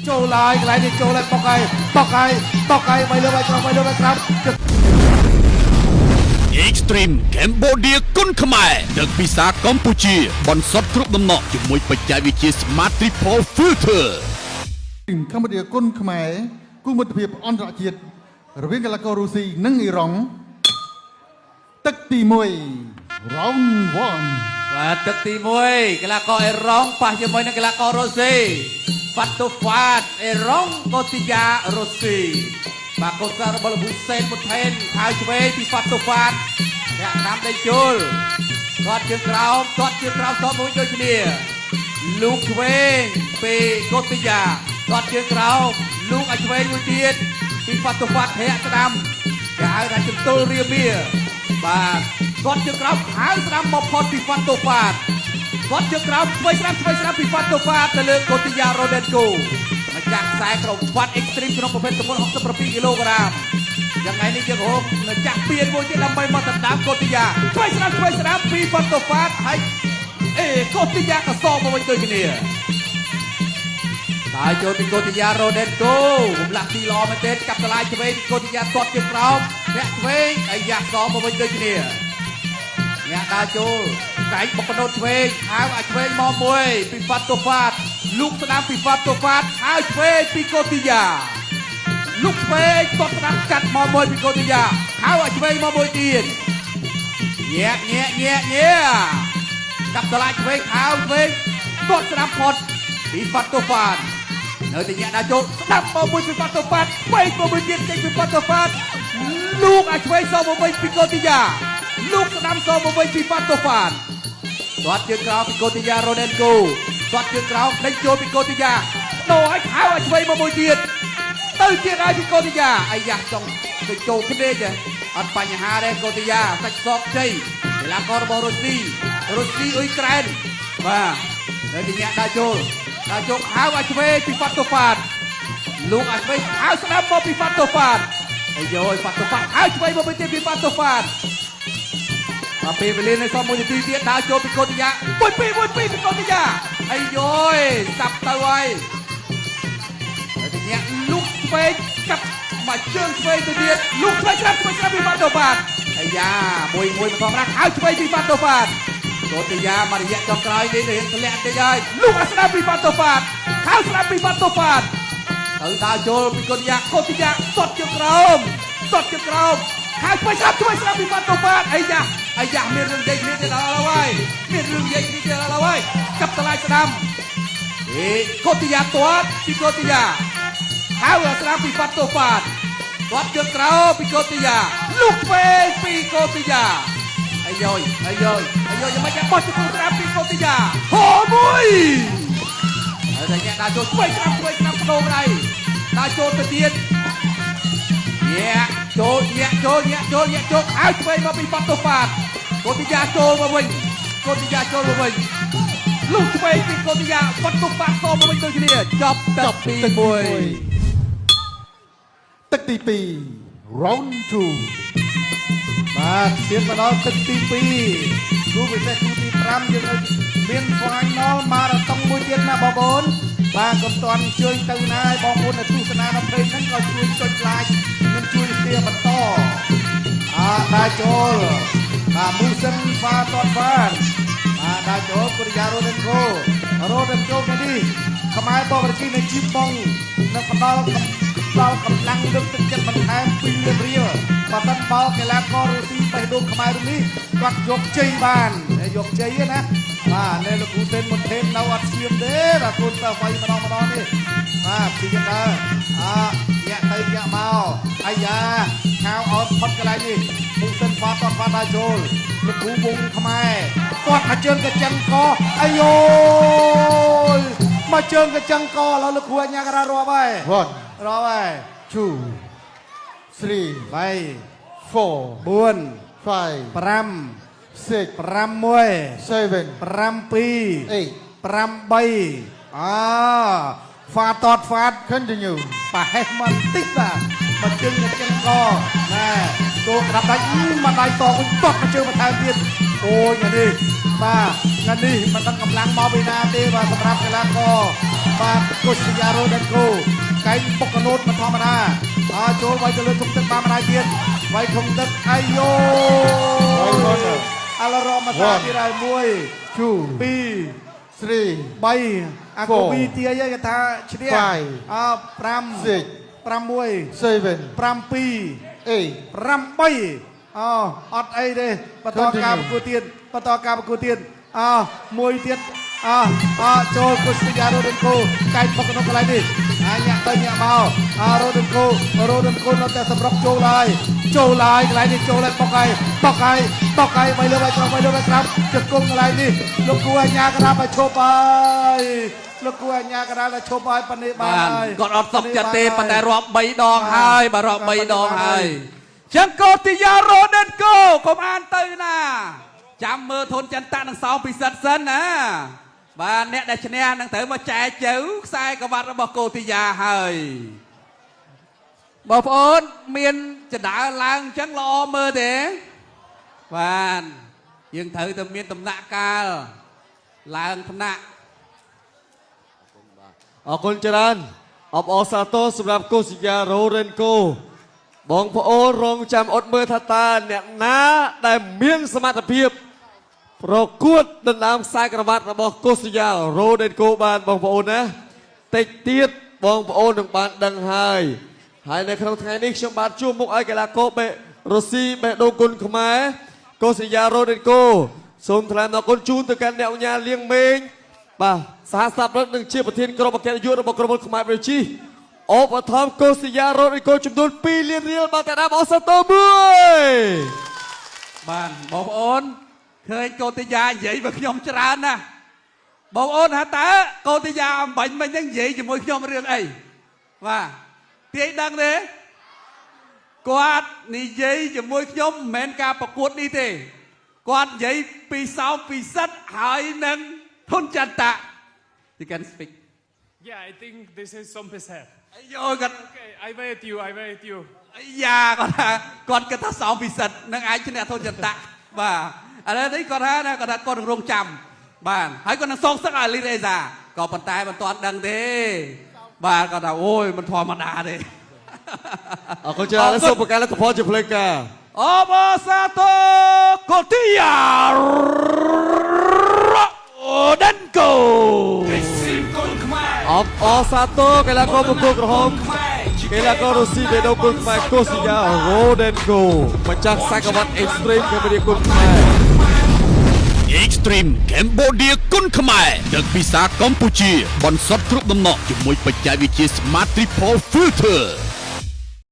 ចូលឡាយកន្លែងនេះចូលឡើងបកកាយបីលើបីក្រោមครับ Extreme Cambodia គុនខ្មែរទឹកពិសាកម្ពុជាបន្សុទ្ធគ្រប់ដំណក់ជាមួយបច្ចេកវិទ្យា Smart Triple Filter កម្ពុជាគុនខ្មែរគូមិត្តភាពអន្តរជាតិរវាងកីឡាកររុស្ស៊ីនិងអ៊ីរ៉ង់ទឹកទី1 round 1 បាទទឹកទី1កីឡាករអេរ៉ង់ប៉ះជាមួយនឹងកីឡាកររុស្ស៊ីហ្វាត់តូហ្វាតអេរ៉ង់កូទីយ៉ារុស្ស៊ីបាទកូនសាររបស់លោកហ៊ូសែនមុនថេនហើយឆ្វេងពីហ្វាត់តូហ្វាតអ្នកតាមដេញជុលគាត់ជើងក្រោមសតមួយដូចគ្នាលោកឆ្វេងពីកូទីយ៉ាគាត់ជើងក្រោមលោកឲ្យឆ្វេងមួយទៀតពីហ្វាត់តូហ្វាតធាក់ស្ដាំគេហៅថាជំទល់រាមាបាទគាត់ជើងក្រោមហើយស្ដាំមកផុតពីហ្វាត់តូហ្វាតគាត់ជើងក្រោមឆ្វេងស្ដាំពីហ្វាត់តូហ្វាតទៅលើកូទីយ៉ារ៉ូដេនកូម្ចាស់ខ្សែក្រុមវ៉ាត់អេកស្ទ្រីមក្នុងប្រភេទទម្ងន់67គីឡូក្រាមយ៉ាងថ្ងៃនេះយើងរកនៅចាក់ពៀនមួយទៀតដើម្បីមកដណ្ដើមកូទីយ៉ាឆ្វេងស្ដាំពីហ្វាត់តូហ្វាតហើយកូទីយ៉ាក៏សងមកវិញដូចគ្នាហើយចូលពីកូទីយ៉ារ៉ូដេនកូរំលាស់ទីល្អមែនទេកាប់តឡាយឆ្វេងកូទីយ៉ាទាត់ជាក្រោមអ្នកឆ្វេងហើយយ៉ាសងមកវិញដូចគ្នាអ្នកដើរចូលកាយបុកកណូតឆ្វេងហើយអាចឆ្វេងមកមួយពីហ្វាត់តូហ្វាតលោកស្ដាំពីហ្វាត់តូហ្វាតហើយឆ្វេងពីកូទីយ៉ាលោកឆ្វេងទាត់ស្ដាំកាត់មកមួយពីកូទីយ៉ាហើយអាចឆ្វេងមកមួយទៀតញាក់កាប់តឡាយឆ្វេងហើយឆ្វេងទាត់ស្ដាំផុតពីហ្វាត់តូហ្វាតនៅតែញាក់ដើរចូលស្ដាប់មកមួយពីហ្វាត់តូហ្វាតឆ្វេងមកមួយទៀតចេញពីហ្វាត់តូហ្វាតលោកអាចឆ្វេងសងមកវិញពីកូទីយ៉ាលោកស្ដាំសងមកវិញពីហ្វាត់តូហ្វាតទាត់ជើងក្រោមពីកូទីយ៉ារ៉ូដេនកូទាត់ជើងក្រោមដេញចូលពីកូទីយ៉ាដូរឲ្យខៅឲ្យឆ្វេងមកមួយទៀតទៅទៀតឲ្យពីកូទីយ៉ាអាយ៉ាចង់ទៅចូលភ្នែកអត់បញ្ហាទេកូទីយ៉ាសាច់សកជ័យកីឡាកររបស់រុស្ស៊ីអ៊ុយក្រែនបាទនៅទីញាក់ដើរចូលខៅឲ្យឆ្វេងពីហ្វាត់តូហ្វាតលោកឲ្យឆ្វេងខៅស្ដាប់មកពីហ្វាត់តូហ្វាតអាយយហ្វាត់តូហ្វាតឲ្យឆ្វេងមកទៀតពីហ្វាត់តូហ្វាតពេលវេលានៅសល់1នាទីទៀតដើរចូលពីកូទីយ៉ាមួយពីកូទីយ៉ាអាយយសាប់ទៅហើយតែញាក់លុកឆ្វេងកាប់មកជើងឆ្វេងទៅទៀតលុកឆ្វេងស្រាប់ពីហ្វាត់តូហ្វាតអាយ៉ាមួយមិនធម្មតាហើយឆ្វេងពីហ្វាត់តូហ្វាតកូទីយ៉ាមករយៈចុងក្រោយនេះរៀងធ្លាក់តិចហើយលុកស្ដាប់ពីហ្វាត់តូហ្វាតហើយស្ដាប់ពីហ្វាត់តូហ្វាតទៅដើរចូលពីកូទីយ៉ាទាត់ជើងក្រោមហើយឆ្វេងស្ដាប់ពីហ្វាត់តូហ្វាតអាយ៉ាមានរឿងនិយាយគ្នាទៀតដល់ហើយកាប់តឡាយស្ដាំកូទីយ៉ាទាត់ពីកូទីយ៉ាហើយស្ដាំពីហ្វាត់តូហ្វាតទាត់ជើងក្រោមពីកូទីយ៉ាលុកឆ្វេងពីកូទីយ៉ាអាយយយ៉ាងម៉េចបោះជង្គង់ស្ដាំពីកូទីយ៉ាហូមួយហើយតែអ្នកដើរចូលឆ្វេងស្ដាំបដូរដៃដើរចូលទៅទៀតញាក់ចូលហើយឆ្វេងមកពីហ្វាត់តូហ្វាតកូទីយ៉ាចូលមកវិញលុកឆ្វេងពីកូទីយ៉ាហ្វាត់តូហ្វាតសងមកវិញដូចគ្នាចប់ទឹកទី1ទឹកទី2 round 2បាទឈានមកដល់ទឹកទី2គូពិសេសគូទី5យើងមាន final marathon មួយទៀតណាបងប្អូនបាទកុំតន់ជួយទៅណាឲ្យបងប្អូននៅទស្សនានៅព្រៃហ្នឹងក៏ជួយចុច like និងជួយ share បន្តដើរចូលបាទមូសិនហ្វាតតបានដើរចូលកូទីយ៉ារ៉ូដេនកូនេះខ្មែរបបរជីនៅជីបងនឹងផ្ដល់កម្លាំងលើកទឹកចិត្តបន្ថែម2លានរៀលបើសិនបោកីឡាកររុស្ស៊ីបេះដូងខ្មែរនេះគាត់យកជ័យបានណាបាទនៅលោកហ៊ូសែនមុនថេននៅអត់ឈាមទេបាទកូនសិស្សវាយម្ដងនេះបាទពីយើងដើរញាក់ទៅញាក់មកអាយ៉ាខៅអត់ផុតកន្លែងនេះហ៊ូសែនហ្វាតដើរចូលលោកគ្រូវងខ្មែរគាត់មកជើងកញ្ចឹងកអាយយមកជើងកញ្ចឹងកឥឡូវលោកគ្រូអញ្ញាការរាប់ហើយរាប់ហើយ 2 3 4 5 6 7 8 ហ្វាត continue ប្រហែលមកតិចបាទមកជើងកញ្ចឹងកណែចូលក្តាប់ដៃមកដៃតវិញទាត់មកជើងបន្ថែមទៀតអូយនេះបាទថ្ងៃនេះមិនដឹងកម្លាំងមកពីណាទេបាទសម្រាប់កីឡាករ បាទកុសយ៉ារ៉ូដេនកូកែងបុកកណូតមិនធម្មតាចូលវាយទៅលើធុងទឹកបានម្ដាយទៀតវាយធុងទឹកអាយូអាឡរ៉មកសាទៀតហើយ1 2 3 អាកូវីទាយគេថាឈ្នះ5 អត់អីទេបន្តការប្រកួតទៀតមួយទៀតចូលកុសយ៉ារ៉ូដេនកូកែងបុកកណូតកន្លែងនេះញាក់ទៅញាក់មករ៉ូដេនកូនៅតែសម្រុកចូលហើយកន្លែងនេះចូលហើយបុកហើយវាយលើវាយក្រោមជង្គង់កន្លែងនេះលោកគូអញ្ញាកណ្ដាលឲ្យឈប់ហើយប៉នេះបានហើយ គាត់អត់សុខចិត្តទេប៉ុន្តែរាប់3ដងហើយបាទរាប់3ដងហើយចឹងកូទីយ៉ារ៉ូដេនកូកុំអានទៅណាចាំមើលធនចន្ទៈនឹងសោមពិសិដ្ឋសិនណាបាទអ្នកដែលឈ្នះនឹងត្រូវមកចែកជើខ្សែក្រវ៉ាត់របស់កូទីយ៉ាហើយបងប្អូនមានចណ្ដើរឡើងអញ្ចឹងល្អមើលទេបាទយើងត្រូវតែមានដំណាក់កាលឡើងថ្នាក់ អរគុណច្រើនអបអរសាទរសម្រាប់កុសយ៉ារ៉ូដេនកូបងប្អូនរងចាំអត់មើលថាតើអ្នកណាដែលមានសមត្ថភាពប្រកួតដណ្ដើមខ្សែក្រវ៉ាត់របស់កុសយ៉ារ៉ូដេនកូបានបងប្អូនណាតិចទៀតបងប្អូននឹងបានដឹងហើយនៅក្នុងថ្ងៃនេះខ្ញុំបានជួបមុខឲ្យកីឡាករបេរុស្ស៊ីបេះដូងគុណខ្មែរកុសយ៉ារ៉ូដេនកូសូមថ្លែងអំណរគុណជូនទៅកាន់អ្នកអង្គការលៀងមេងបាទសហស្ថាបនិកនិងជាប្រធានក្រុមអគ្គនាយករបស់ក្រុមហ៊ុនខ្មែរប្រជីឧបត្ថម្ភកុសយ៉ារ៉ូដេនកូចំនួន2 លានរៀលបានតែដើមអសត1បានបងប្អូនឃើញកូទីយ៉ានិយាយvớiខ្ញុំច្រើនណាស់បងប្អូនថាតើកូទីយ៉ាអំបញ្ញមិញហ្នឹងនិយាយជាមួយខ្ញុំរឿងអីបាទទាយដឹងទេគាត់និយាយជាមួយខ្ញុំមិនមែនការប្រកួតនេះទេគាត់និយាយពីសោមពិសិដ្ឋហើយនឹងធនចន្ទៈ You can speak Yeah, I think this is some percent. អាយគាត់ Okay, I wait you. អាយ៉ាគាត់គិតថាសោមពិសិដ្ឋនឹងអាចឈ្នះធនចន្ទៈបាទឥឡូវនេះគាត់ថាគាត់នឹងរងចាំបាទហើយគាត់នឹងសងសឹកឲ្យលីរេសាក៏ប៉ុន្តែមិនទាន់ដឹងទេបាទគាត់ថាអូយមិនធម្មតាទេ អរគុណច្រើនសូមប្រកាសលទ្ធផលជាផ្លូវការ អបអរសាទរកូទីយ៉ារ៉ូដេនកូ អបអរសាទរកីឡាករបង្គោលក្រហមកីឡាកររុស្ស៊ីបេះដូងគុណខ្មែរកុសយ៉ារ៉ូដេនកូម្ចាស់ខ្សែក្រវ៉ាត់ Extreme Cambodia គុណខ្មែរ Extreme Cambodia គុណខ្មែរដឹកពីសាកម្ពុជាបន្សុទ្ធគ្រប់ដំណក់ជាមួយបច្ចេកវិទ្យា Smart Triple Filter